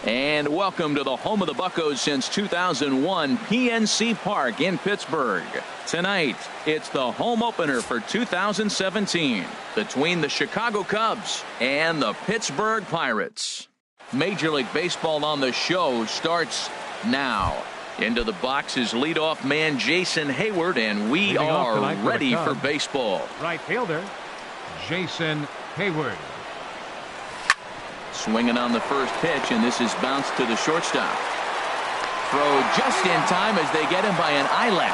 And welcome to the home of the Buccos since 2001, PNC Park in Pittsburgh. Tonight, it's the home opener for 2017 between the Chicago Cubs and the Pittsburgh Pirates. Major League Baseball on the show starts now. Into the box is leadoff man Jason Hayward, and we are ready for baseball. Right fielder, Jason Hayward. Swinging on the first pitch, and this is bounced to the shortstop. Throw just in time as they get him by an eyelash.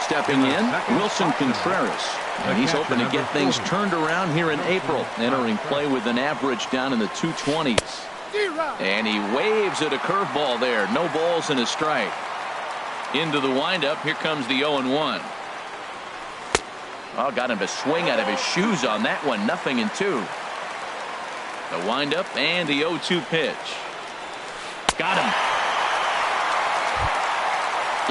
Stepping in, Wilson Contreras. And he's hoping to get things turned around here in April. Entering play with an average down in the 220s. And he waves at a curveball there. No balls and a strike. Into the windup. Here comes the 0-1. Oh, got him to swing out of his shoes on that one. 0-2. The windup and the 0-2 pitch. Got him.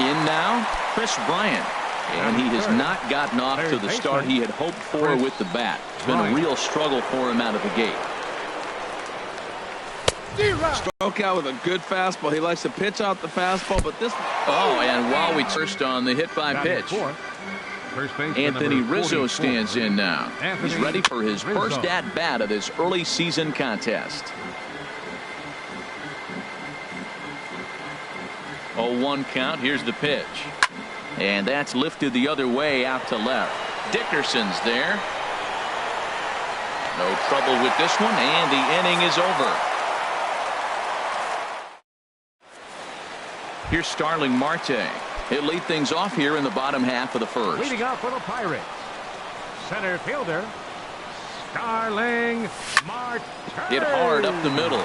In now, Chris Bryant. And he has not gotten off to the start he had hoped for with the bat. It's been a real struggle for him out of the gate. Struck out with a good fastball. He likes to pitch out the fastball, but this... Oh, and while we first on the hit by pitch. Anthony Rizzo stands in now. He's ready for his first at-bat of this early season contest. 0-1 count. Here's the pitch. And that's lifted the other way out to left. Dickerson's there. No trouble with this one, and the inning is over. Here's Starling Marte. He'll lead things off here in the bottom half of the first. Leading off for the Pirates, center fielder Starling Marte. Hit hard up the middle,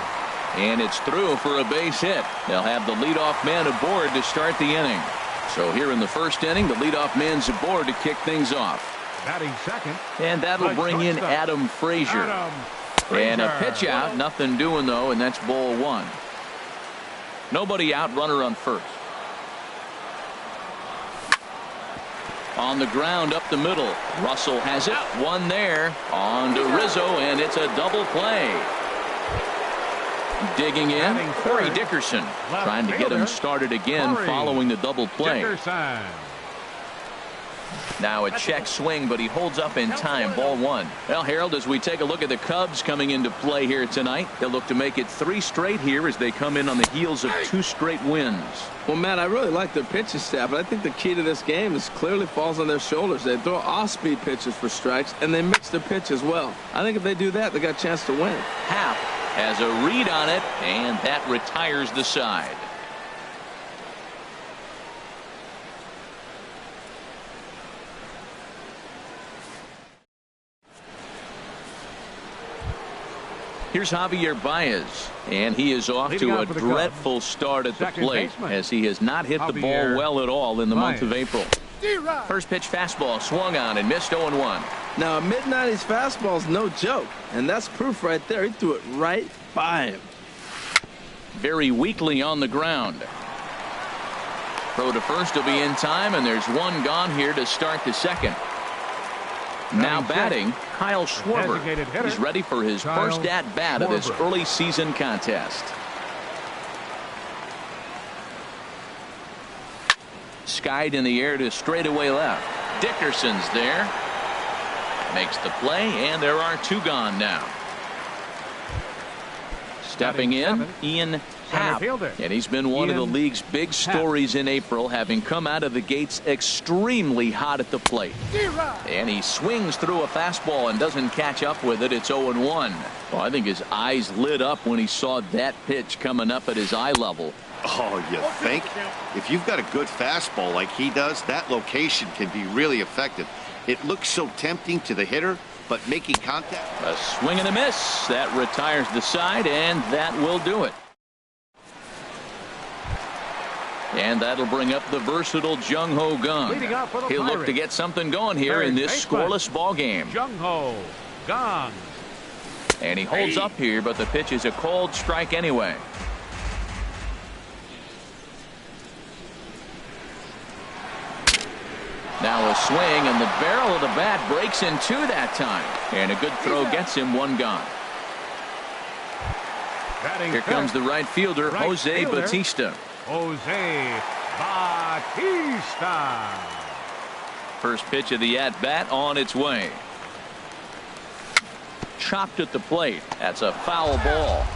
and it's through for a base hit. They'll have the leadoff man aboard to start the inning. So here in the first inning, the leadoff man's aboard to kick things off. Batting second, and that'll bring in Adam Frazier. And a pitch out, nothing doing though, and that's ball one. Nobody out, runner on first. On the ground up the middle. Russell has it. One there. On to Rizzo, and it's a double play. Digging in, Corey Dickerson. Trying to get him started again following the double play. Now a check swing, but he holds up in time. Ball one. Well, Harold, as we take a look at the Cubs coming into play here tonight, they'll look to make it 3 straight here as they come in on the heels of 2 straight wins. Well, Matt, I really like their pitching staff, but I think the key to this game is clearly falls on their shoulders. They throw off-speed pitches for strikes, and they mix the pitch as well. I think if they do that, they got a chance to win. Happ has a read on it, and that retires the side. Here's Javier Baez, and he is off to a dreadful start at the plate as he has not hit the ball well at all in the month of April. First pitch fastball swung on and missed 0-1. Now a mid-90s fastball is no joke, and that's proof right there. He threw it right by him. Very weakly on the ground. Throw to first will be in time, and there's one gone here to start the second. Now batting, Kyle Schwarber. He's ready for his first at-bat of this early season contest. Skied in the air to straightaway left. Dickerson's there. Makes the play, and there are 2 gone now. Stepping in, Ian Happ, and he's been one of the league's big stories in April, having come out of the gates extremely hot at the plate. And he swings through a fastball and doesn't catch up with it. It's 0-1. Well, I think his eyes lit up when he saw that pitch coming up at his eye level. Oh, you think? If you've got a good fastball like he does, that location can be really effective. It looks so tempting to the hitter, but making contact. A swing and a miss. That retires the side, and that will do it. And that'll bring up the versatile Jung-Ho Kang. He'll look to get something going here in this scoreless ball game. Jung-Ho Kang. And he holds up here, but the pitch is a cold strike anyway. Now a swing, and the barrel of the bat breaks in 2 that time. And a good throw gets him 1 gone. Here comes the right fielder, Jose Bautista. Jose Bautista. First pitch of the at-bat on its way. Chopped at the plate. That's a foul ball.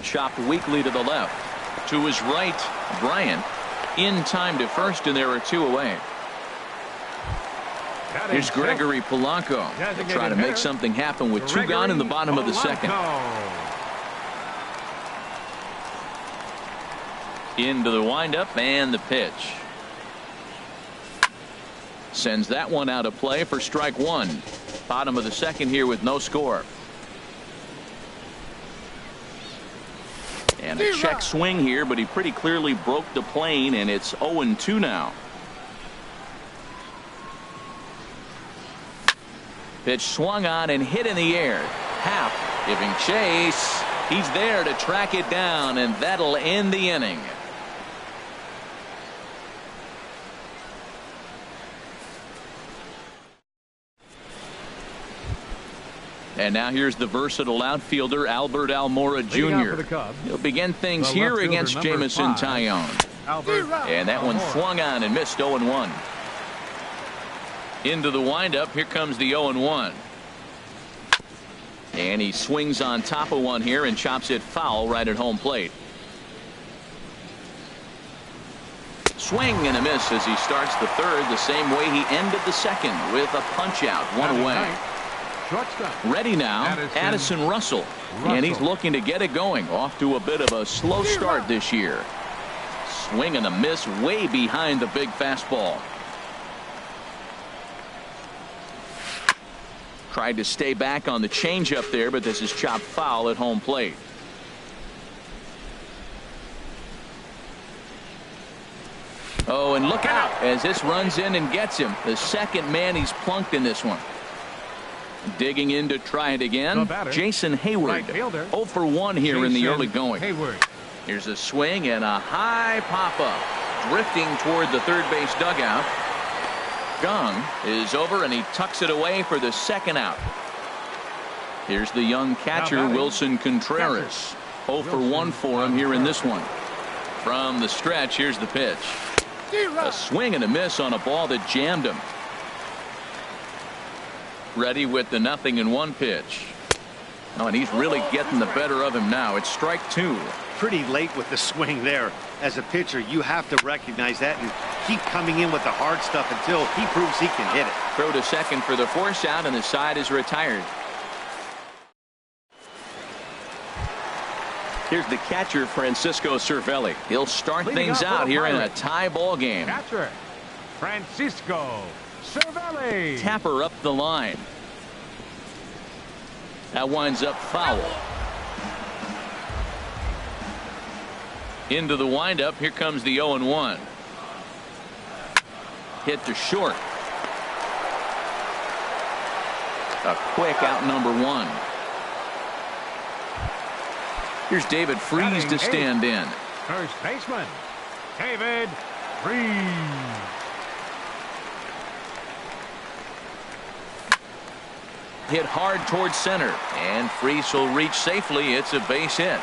Chopped weakly to the left. To his right, Bryant. In time to first, and there are two away. Here's Gregory Polanco. They'll try to make something happen with two gone in the bottom of the second. Into the windup and the pitch. Sends that one out of play for strike one. Bottom of the second here with no score. And a check swing here, but he pretty clearly broke the plane, and it's 0-2 now. Pitch swung on and hit in the air. Happ giving chase. He's there to track it down, and that'll end the inning. And now here's the versatile outfielder, Albert Almora Jr. He'll begin things here against Jameson Taillon. And that one swung on and missed 0-1. Into the windup. Here comes the 0-1. And he swings on top of one here and chops it foul right at home plate. Swing and a miss as he starts the third the same way he ended the second with a punch out, one away. Ready now, Addison Russell. And he's looking to get it going. Off to a bit of a slow start this year. Swing and a miss way behind the big fastball. Tried to stay back on the changeup there, but this is chopped foul at home plate. Oh, and look out as this runs in and gets him. The second man he's plunked in this one. Digging in to try it again, Jason Hayward. 0 for 1 here in the early going. Here's a swing and a high pop-up. Drifting toward the third base dugout. Gong is over, and he tucks it away for the second out. Here's the young catcher, Wilson Contreras. 0 for 1 for him here in this one. From the stretch, here's the pitch. A swing and a miss on a ball that jammed him. Ready with the 0-1 pitch. Oh, and he's really getting the better of him now. It's strike two. Pretty late with the swing there. As a pitcher, you have to recognize that and keep coming in with the hard stuff until he proves he can hit it. Throw to second for the force out, and the side is retired. Here's the catcher, Francisco Cervelli. He'll start things out here in a tie ball game. Catcher, Francisco Cervelli. Tapper up the line. That winds up foul. Into the windup. Here comes the 0-1. Hit to short. A quick out number one. Here's David Freese to stand in. First baseman, David Freese. Hit hard towards center, and Freese will reach safely. It's a base hit.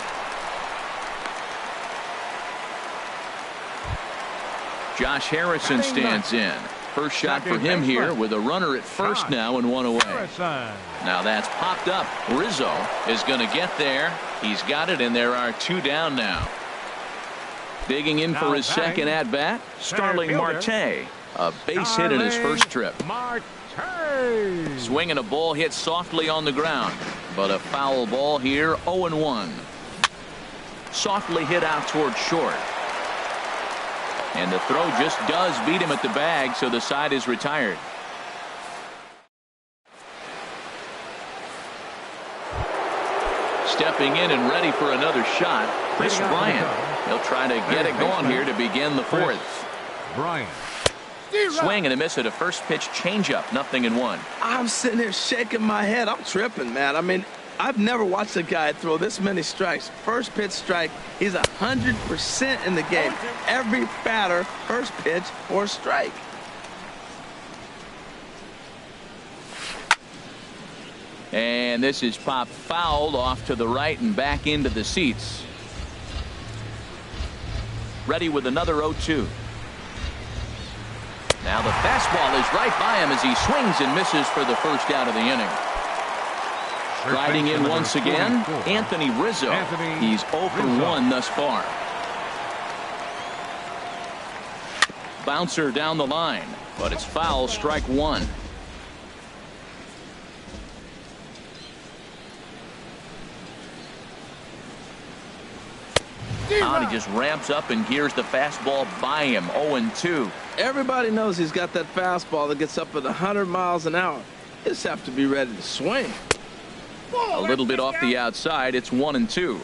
Josh Harrison stands in. First shot for him here with a runner at first now and one away. Now that's popped up. Rizzo is going to get there. He's got it, and there are two down now. Digging in for his second at bat, Starling Marte. A base hit in his first trip. Swinging a ball hit softly on the ground, but a foul ball here. 0-1. Softly hit out toward short. And the throw just does beat him at the bag, so the side is retired. Stepping in and ready for another shot, Chris Bryant. He'll try to get it going here to begin the fourth. Bryant. Swing and a miss at a first pitch changeup. 0-1. I'm sitting here shaking my head. I'm tripping, man. I mean, I've never watched a guy throw this many strikes. First pitch strike, he's 100% in the game. Every batter, first pitch or strike. And this is popped fouled off to the right and back into the seats. Ready with another 0-2. Now the fastball is right by him as he swings and misses for the first out of the inning. Riding in once again, Anthony Rizzo. He's 0 for 1 thus far. Bouncer down the line, but it's foul, strike one. Now he just ramps up and gears the fastball by him. 0-2. Everybody knows he's got that fastball that gets up at 100 miles an hour. He just have to be ready to swing. A little bit off the outside. It's 1-2.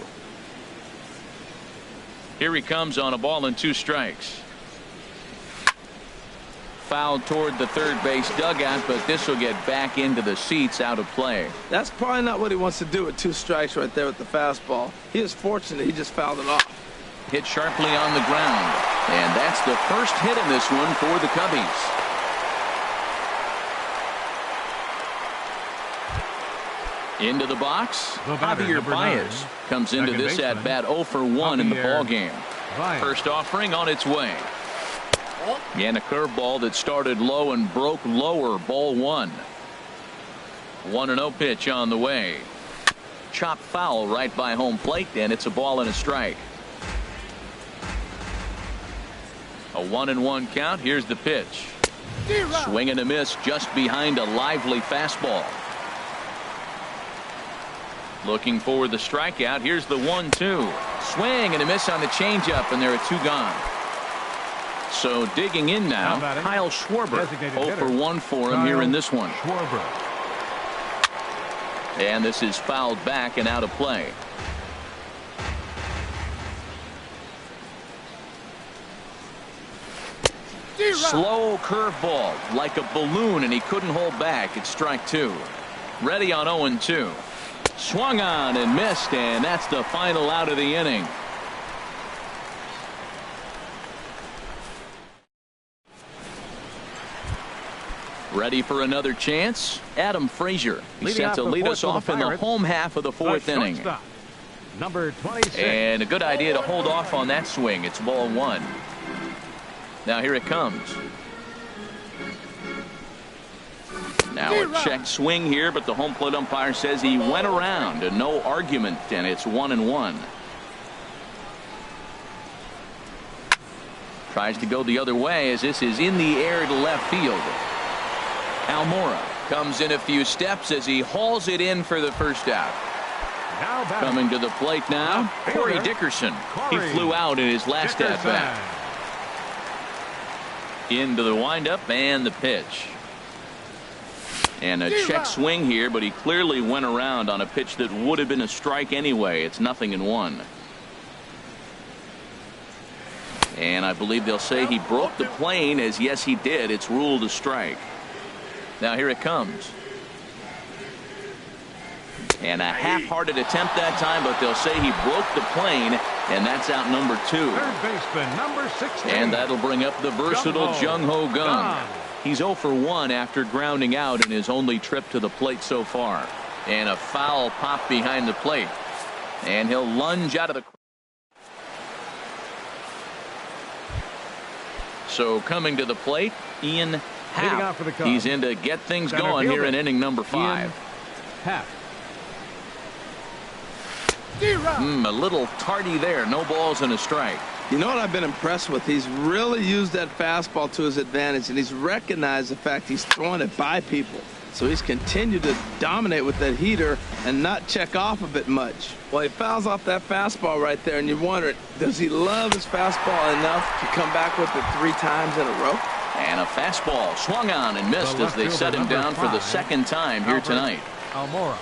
Here he comes on a ball and 2 strikes. Fouled toward the third base dugout, but this will get back into the seats, out of play. That's probably not what he wants to do with 2 strikes right there with the fastball. He is fortunate he just fouled it off. Hit sharply on the ground, and that's the first hit in this one for the Cubbies. Into the box, Javier Baez comes into this at bat 0 for 1 in the ball game. First offering on its way. And a curveball that started low and broke lower. Ball 1. 1-0 pitch on the way. Chop foul right by home plate, and it's a ball and a strike. A 1-1 count. Here's the pitch. Swing and a miss just behind a lively fastball. Looking for the strikeout. Here's the 1-2. Swing and a miss on the changeup, and there are 2 gone. So digging in now, Kyle Schwarber. 0 for 1 for him here in this one. And this is fouled back and out of play. Slow curveball like a balloon, and he couldn't hold back. It's strike 2. Ready on 0-2. Swung on and missed, and that's the final out of the inning. Ready for another chance? Adam Frazier. He's set to lead us off in the home half of the 4th inning. Number 26. And a good idea to hold off on that swing. It's ball 1. Now here it comes. Now a check swing here, but the home plate umpire says he went around, and no argument, and it's 1-1. Tries to go the other way as this is in the air to left field. Almora comes in a few steps as he hauls it in for the first out. Coming to the plate now, Corey Dickerson. He flew out in his last at bat. Into the windup and the pitch. And a check swing here, but he clearly went around on a pitch that would have been a strike anyway. It's 0-1. And I believe they'll say he broke the plane, as yes he did. It's ruled a strike. Now here it comes. And a half-hearted attempt that time, but they'll say he broke the plane, and that's out number 2. Third baseman, number 16. And that'll bring up the versatile Jung-Ho Kang. He's 0 for 1 after grounding out in his only trip to the plate so far. And a foul pop behind the plate. And he'll lunge out of the. So coming to the plate, Ian Happ. He's in to get things going here in inning number 5. A little tardy there. No balls and a strike. You know what I've been impressed with? He's really used that fastball to his advantage, and he's recognized the fact he's throwing it by people. So he's continued to dominate with that heater and not check off of it much. Well, he fouls off that fastball right there, and you wonder, does he love his fastball enough to come back with it 3 times in a row? And a fastball swung on and missed as they set him down for the 2nd time here tonight. Almora.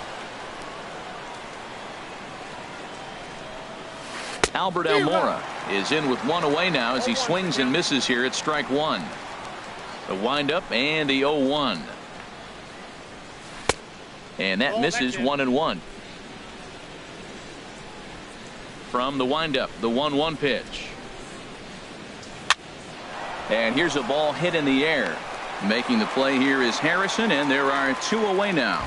Albert Almora is in with 1 away now as he swings and misses here at strike 1. The windup and the 0-1. And that misses 1-1. from the windup, the 1-1 pitch. And here's a ball hit in the air. Making the play here is Harrison, and there are 2 away now.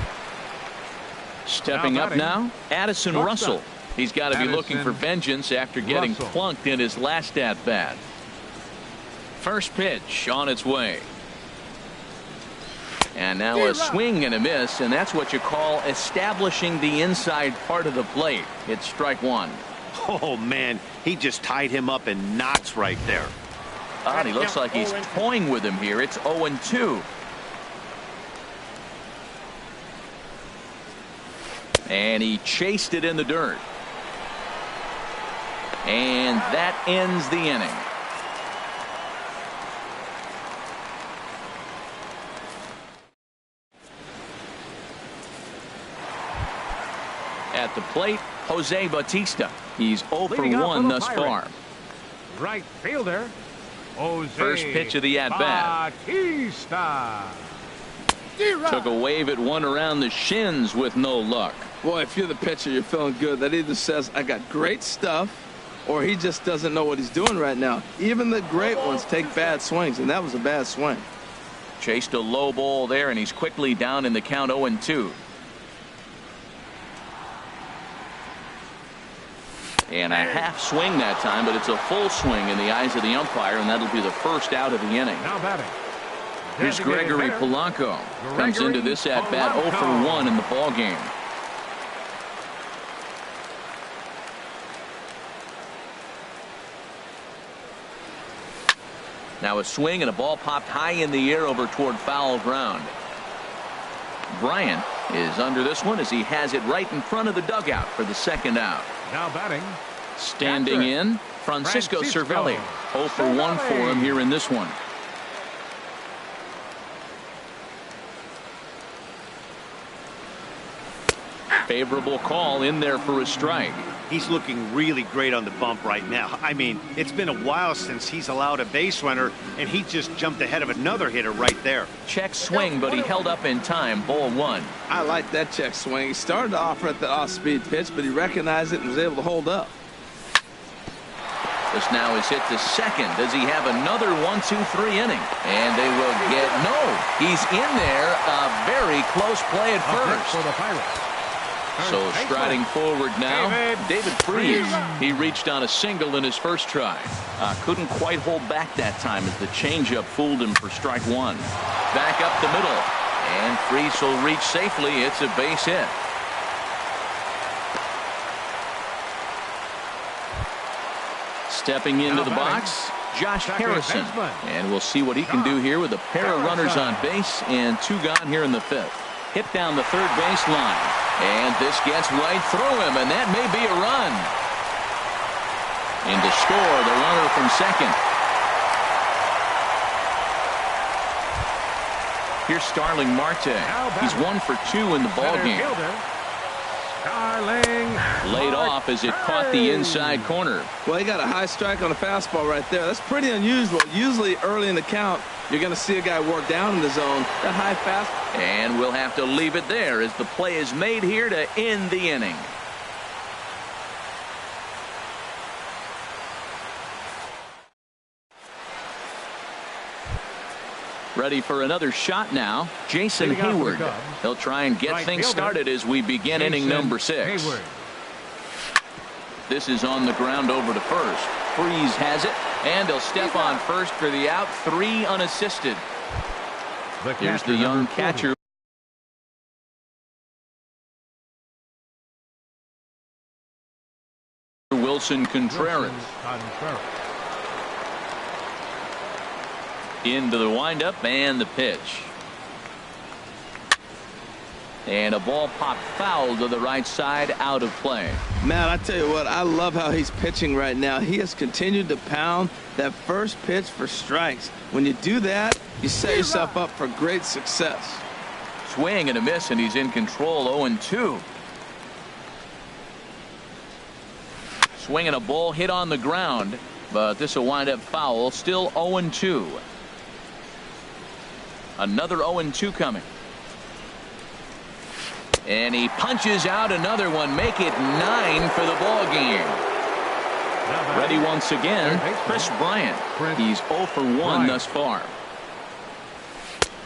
Stepping up now, Addison Russell. He's got to be looking for vengeance after getting plunked in his last at-bat. First pitch on its way. And now a swing and a miss, and that's what you call establishing the inside part of the plate. It's strike 1. Oh, man, he just tied him up in knots right there. And he looks like he's toying with him here. It's 0-2. And he chased it in the dirt. And that ends the inning. At the plate, Jose Bautista. He's 0 for 1 thus far. Right fielder, Jose First pitch of the at-bat. Bautista. Took a wave at one around the shins with no luck. Boy, if you're the pitcher, you're feeling good. That either says, I got great stuff, or he just doesn't know what he's doing right now. Even the great ones take bad swings, and that was a bad swing. Chased a low ball there, and he's quickly down in the count 0-2. And a half swing that time, but it's a full swing in the eyes of the umpire, and that'll be the first out of the inning. Now batting. Here's Gregory Polanco. Comes into this at-bat 0 for 1 in the ball game. Now a swing and a ball popped high in the air over toward foul ground. Bryant is under this one as he has it right in front of the dugout for the second out. Now batting. Standing in, Francisco Cervelli. 0 for 1 for him here in this one. Favorable call in there for a strike. He's looking really great on the bump right now. I mean, it's been a while since he's allowed a base runner, and he just jumped ahead of another hitter right there. Check swing, but he held up in time. Ball 1. I like that check swing. He started off at the off-speed pitch, but he recognized it and was able to hold up. This now is hit to second. Does he have another 1-2-3 inning? And they will get no. He's in there. A very close play at first. For the Pirates. So striding forward now, David Freese. He reached on a single in his first try. Couldn't quite hold back that time as the changeup fooled him for strike 1. Back up the middle. And Freese will reach safely. It's a base hit. Stepping into the box, Josh Harrison. And we'll see what he can do here with a pair of runners on base and 2 gone here in the 5th. Hit down the third base line. And this gets right through him, and that may be a run. And to score, the runner from second. Here's Starling Marte. He's 1 for 2 in the ballgame. Laid off as it caught the inside corner. Well, he got a high strike on a fastball right there. That's pretty unusual. Usually early in the count, you're going to see a guy work down in the zone. That high fastball. And we'll have to leave it there as the play is made here to end the inning. Ready for another shot now, Jason Hayward. He'll try and get things started as we begin inning number 6. This is on the ground over to first. Freese has it, and he'll step on first for the out. 3 unassisted. Here's the young catcher. Wilson Contreras. Into the windup and the pitch. And a ball popped foul to the right side, out of play. Man, I tell you what, I love how he's pitching right now. He has continued to pound that first pitch for strikes. When you do that, you set yourself up for great success. Swing and a miss, and he's in control. 0-2. Swing and a ball hit on the ground, but this will wind up foul. Still 0-2. Another 0-2 coming. And he punches out another one. Make it 9 for the ball game. Ready once again, Chris Bryant. He's 0 for 1 thus far.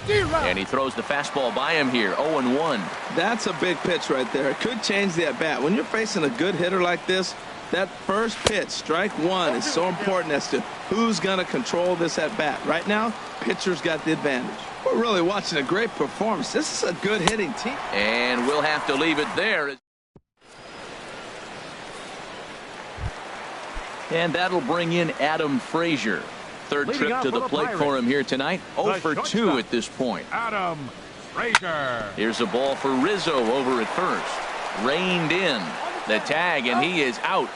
And he throws the fastball by him here, 0-1. That's a big pitch right there. It could change the at-bat. When you're facing a good hitter like this, that first pitch, strike one, is so important as to who's going to control this at-bat. Right now, pitcher's got the advantage. We're really watching a great performance. This is a good hitting team. And we'll have to leave it there. And that'll bring in Adam Frazier. Third trip to the plate for him here tonight. 0 for 2 at this point. Adam Frazier. Here's a ball for Rizzo over at first. Reined in. The tag, and he is out.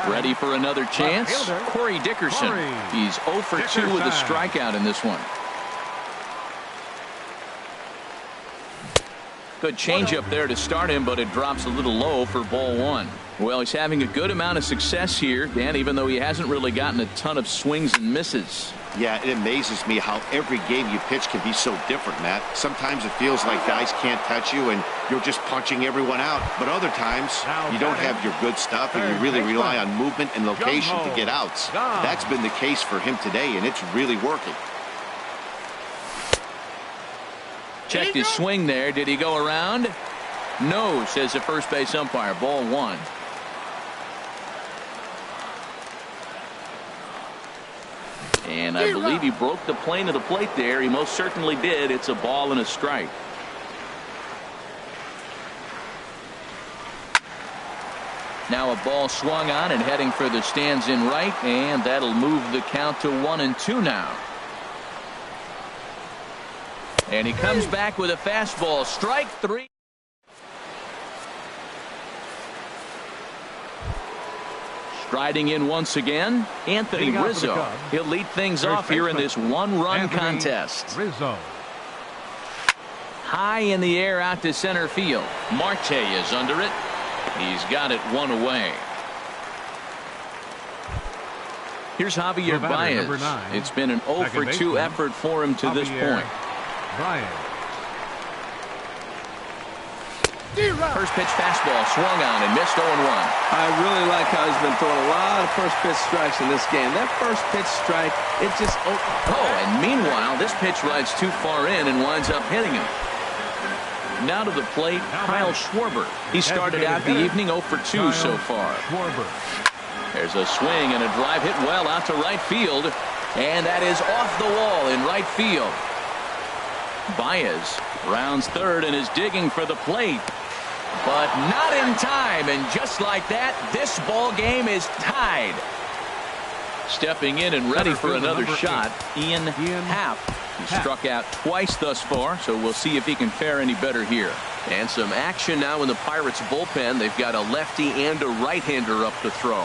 Ready for another chance. Corey Dickerson. He's 0 for 2 with a strikeout in this one. Good changeup there to start him, but it drops a little low for ball one. Well, he's having a good amount of success here, Dan, even though he hasn't really gotten a ton of swings and misses. Yeah, it amazes me how every game you pitch can be so different, Matt. Sometimes it feels like guys can't touch you and you're just punching everyone out. But other times, you don't have your good stuff and you really rely on movement and location to get outs. That's been the case for him today, and it's really working. Checked his swing there. Did he go around? No, says the first base umpire. Ball one. And I believe he broke the plane of the plate there. He most certainly did. It's a ball and a strike. Now a ball swung on and heading for the stands in right, and that'll move the count to 1-2 now. And he comes back with a fastball. Strike three. Striding in once again, Anthony Rizzo. He'll lead things off here in this one-run contest. Rizzo. High in the air out to center field. Marte is under it. He's got it one away. Here's Javier Baez. It's been an 0 for 2 effort for him to this point. Bryant. First pitch fastball swung on and missed 0-1. I really like how he's been throwing a lot of first pitch strikes in this game. That first pitch strike, it just and meanwhile, this pitch rides too far in and winds up hitting him. Now to the plate, Kyle Schwarber. He started out the evening 0 for 2 so far. There's a swing and a drive hit well out to right field, and that is off the wall in right field. Baez rounds third and is digging for the plate, but not in time, and just like that, this ball game is tied. Stepping in and ready for another shot, Ian Happ. He struck out twice thus far, so we'll see if he can fare any better here. And some action now in the Pirates bullpen. They've got a lefty and a right-hander up to throw.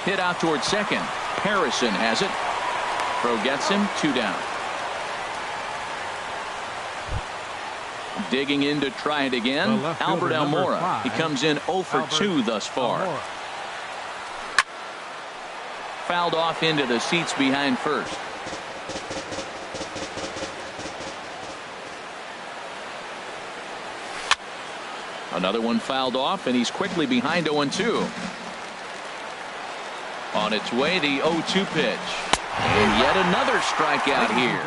Hit out towards second. Harrison has it. Throw gets him, 2 down. Digging in to try it again, Albert Almora. He comes in 0 for 2 thus far. Fouled off into the seats behind first. Another one fouled off, and he's quickly behind 0-2. On its way, the 0-2 pitch. And yet another strikeout here.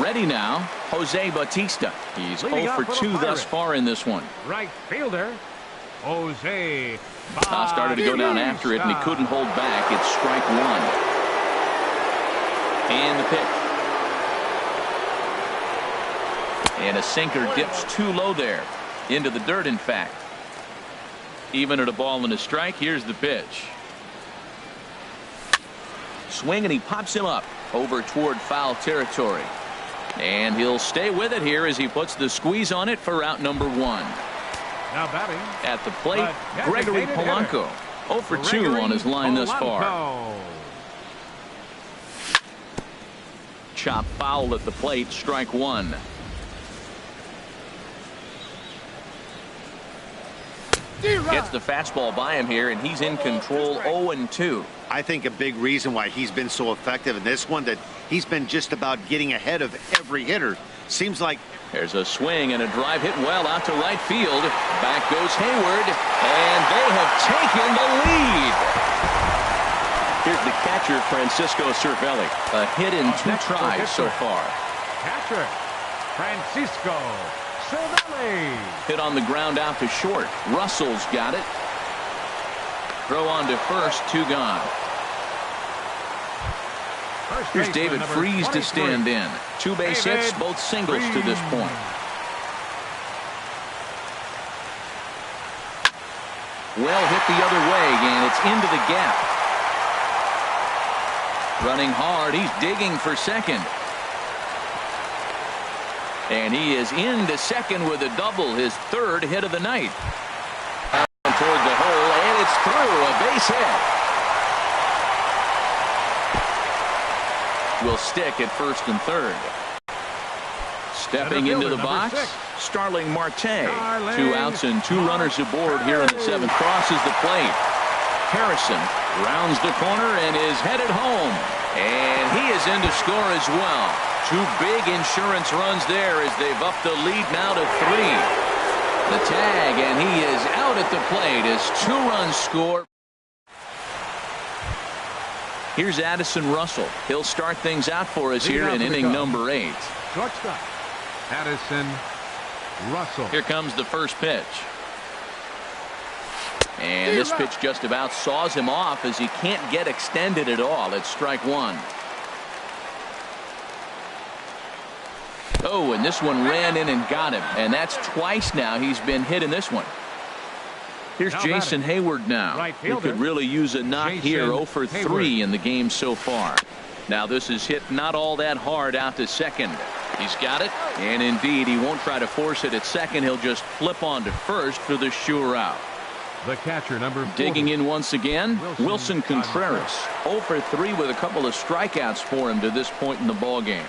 Ready now, Jose Bautista. He's 0 for 2 thus far in this one. Right fielder, Jose. Started to go down after it, and he couldn't hold back. It's strike one. And the pitch. And a sinker dips too low there. Into the dirt, in fact. Even at a ball and a strike, here's the pitch. Swing, and he pops him up over toward foul territory. And he'll stay with it here as he puts the squeeze on it for out number 1. Now batting at the plate, Gregory Polanco. 0 for 2 on his line thus far. Chop foul at the plate, strike 1. Gets the fastball by him here, and he's in control 0-2. I think a big reason why he's been so effective in this one, that he's been just about getting ahead of every hitter. Seems like there's a swing and a drive hit well out to right field. Back goes Hayward, and they have taken the lead. Here's the catcher, Francisco Cervelli. A hit in 2 tries so far. Catcher, Francisco Cervelli. Hit on the ground out to short. Russell's got it. Throw on to first, 2 gone. Here's David Freese to stand in. 2 base hits, both singles to this point. Well hit the other way, and it's into the gap. Running hard, he's digging for second. And he is into second with a double, his 3rd hit of the night. Toward the hole, and it's through, a base hit. Will stick at first and third. Stepping into the box, Starling Marte. 2 outs and 2 runners aboard here in the 7th. Crosses the plate. Harrison rounds the corner and is headed home. And he is in to score as well. 2 big insurance runs there as they've upped the lead now to 3. The tag, and he is out at the plate as 2 runs score. Here's Addison Russell. He'll start things out for us here in inning number 8. Shortstop, Addison Russell. Here comes the first pitch. And this pitch just about saws him off as he can't get extended at all. It's strike 1. Oh, and this one ran in and got him. And that's twice now he's been hit in this one. Here's Jason Hayward now. He could really use a knock here. 0 for 3 in the game so far. Now this is hit not all that hard out to second. He's got it. And indeed, he won't try to force it at second. He'll just flip on to first for the sure out. The catcher, number 40. Digging in once again, Wilson Contreras. 0 for 3 with a couple of strikeouts for him to this point in the ball game.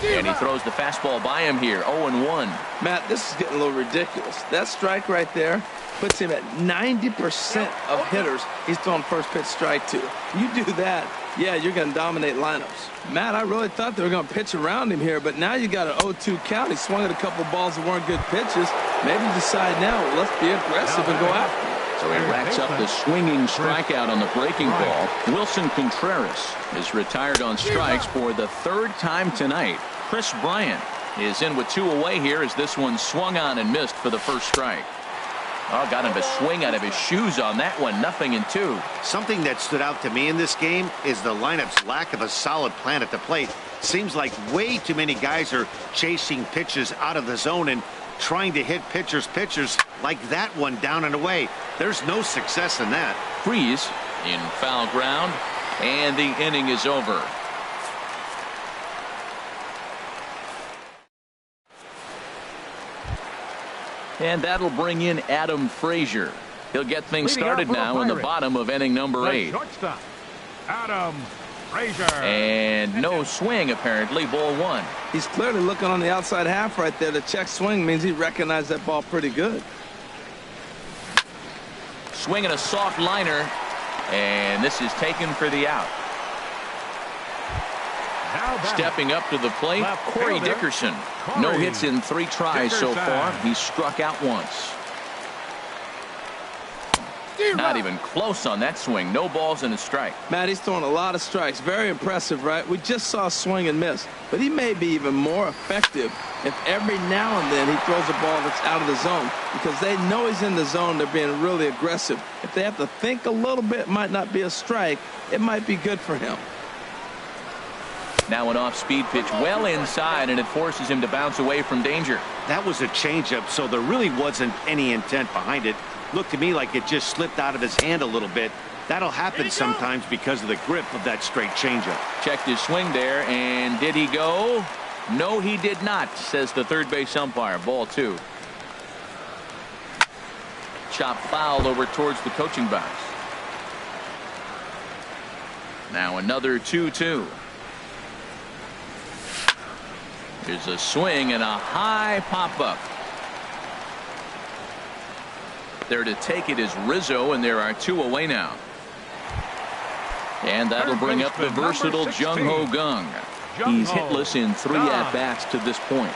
And he throws the fastball by him here. 0-1. Matt, this is getting a little ridiculous. That strike right there puts him at 90% of hitters he's throwing first pitch strike to. You do that, yeah, you're going to dominate lineups. Matt, I really thought they were going to pitch around him here, but now you got an 0-2 count. He swung at a couple balls that weren't good pitches. Maybe decide now, well, let's be aggressive and go after him. So he racks up the swinging strikeout on the breaking ball. Wilson Contreras is retired on strikes for the 3rd time tonight. Chris Bryant is in with 2 away here as this one swung on and missed for the first strike. Oh, got him to swing out of his shoes on that one. 0-2. Something that stood out to me in this game is the lineup's lack of a solid plan at the plate. Seems like way too many guys are chasing pitches out of the zone and trying to hit pitchers like that one down and away. There's no success in that. Freese in foul ground, and the inning is over. And that'll bring in Adam Frazier. He'll get things started now in the bottom of inning number 8. Shortstop, Adam Frazier. And no swing, apparently. Ball 1. He's clearly looking on the outside half right there. The check swing means he recognized that ball pretty good. Swinging a soft liner, and this is taken for the out. Stepping up to the plate, Corey Dickerson. No hits in 3 tries so far. He's struck out once. Not even close on that swing. No balls and a strike. Matt, he's throwing a lot of strikes. Very impressive, right? We just saw a swing and miss. But he may be even more effective if every now and then he throws a ball that's out of the zone. Because they know he's in the zone. They're being really aggressive. If they have to think a little bit, it might not be a strike. It might be good for him. Now an off-speed pitch well inside, and it forces him to bounce away from danger. That was a changeup, so there really wasn't any intent behind it. Looked to me like it just slipped out of his hand a little bit. That'll happen sometimes because of the grip of that straight changeup. Checked his swing there, and did he go? No, he did not, says the third base umpire. Ball 2. Chop foul over towards the coaching box. Now another 2-2. There's a swing and a high pop-up. There to take it is Rizzo, and there are 2 away now. And that'll bring up the versatile Jung Ho Gung. He's hitless in 3 at-bats to this point.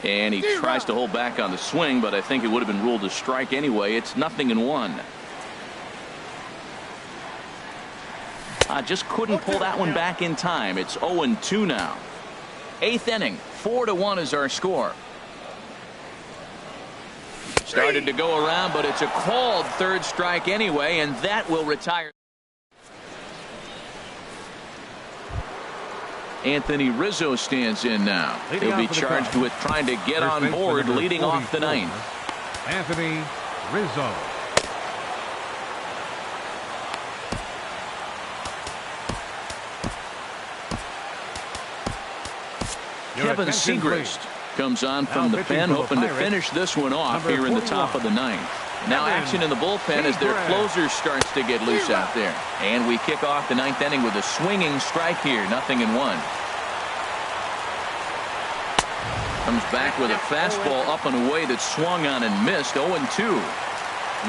And he tries to hold back on the swing, but I think it would have been ruled a strike anyway. It's 0-1. Just couldn't pull that one back in time. It's 0-2 now. 8th inning, 4-1 is our score. Started to go around, but it's a called 3rd strike anyway, and that will retire. Anthony Rizzo stands in now. He'll be charged with trying to get on board, leading off the 9th. Anthony Rizzo. Kevin Segrist comes on from the pen, hoping to finish this one off here in the top of the 9th. Now action in the bullpen as their closer starts to get loose out there. And we kick off the 9th inning with a swinging strike here, 0-1. Comes back with a fastball up and away that swung on and missed. 0-2.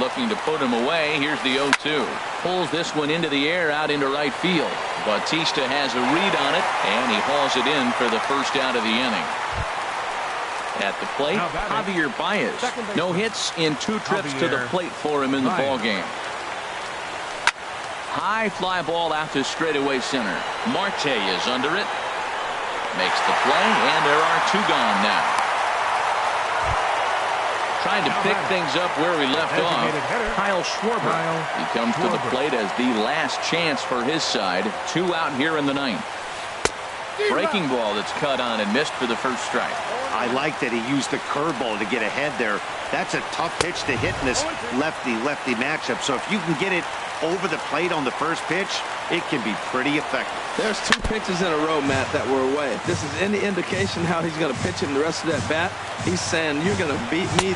Looking to put him away. Here's the 0-2. Pulls this one into the air out into right field. Bautista has a read on it, and he hauls it in for the first out of the inning. At the plate, Javier Baez. No hits in 2 trips to the plate for him in the ball game. High fly ball out to straightaway center. Marte is under it. Makes the play, and there are 2 gone now. Trying to pick things up where we left off, Kyle Schwarber. He comes to the plate as the last chance for his side. 2 out here in the 9th. Breaking ball that's cut on and missed for the first strike. I like that he used the curveball to get ahead there. That's a tough pitch to hit in this lefty-lefty matchup. So if you can get it over the plate on the first pitch, it can be pretty effective. There's 2 pitches in a row, Matt, that were away. If this is any indication how he's going to pitch him the rest of that bat, he's saying you're going to beat me.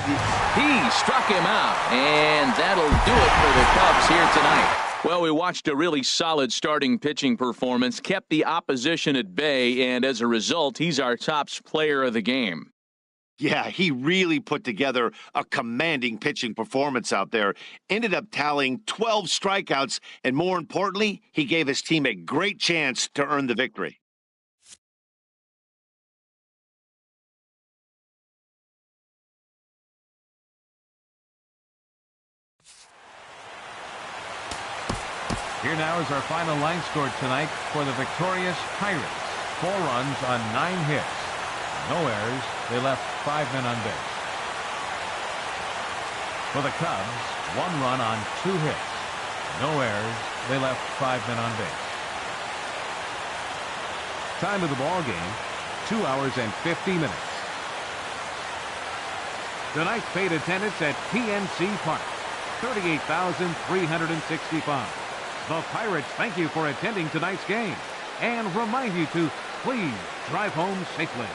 He struck him out, and that'll do it for the Cubs here tonight. Well, we watched a really solid starting pitching performance, kept the opposition at bay, and as a result, he's our top player of the game. Yeah, he really put together a commanding pitching performance out there. Ended up tallying 12 strikeouts, and more importantly, he gave his team a great chance to earn the victory. Here now is our final line score tonight for the victorious Pirates. 4 runs on 9 hits. No errors. They left 5 men on base. For the Cubs, 1 run on 2 hits. No errors. They left 5 men on base. Time of the ball game, 2 hours and 50 minutes. Tonight's paid attendance at PNC Park, 38,365. The Pirates thank you for attending tonight's game and remind you to please drive home safely.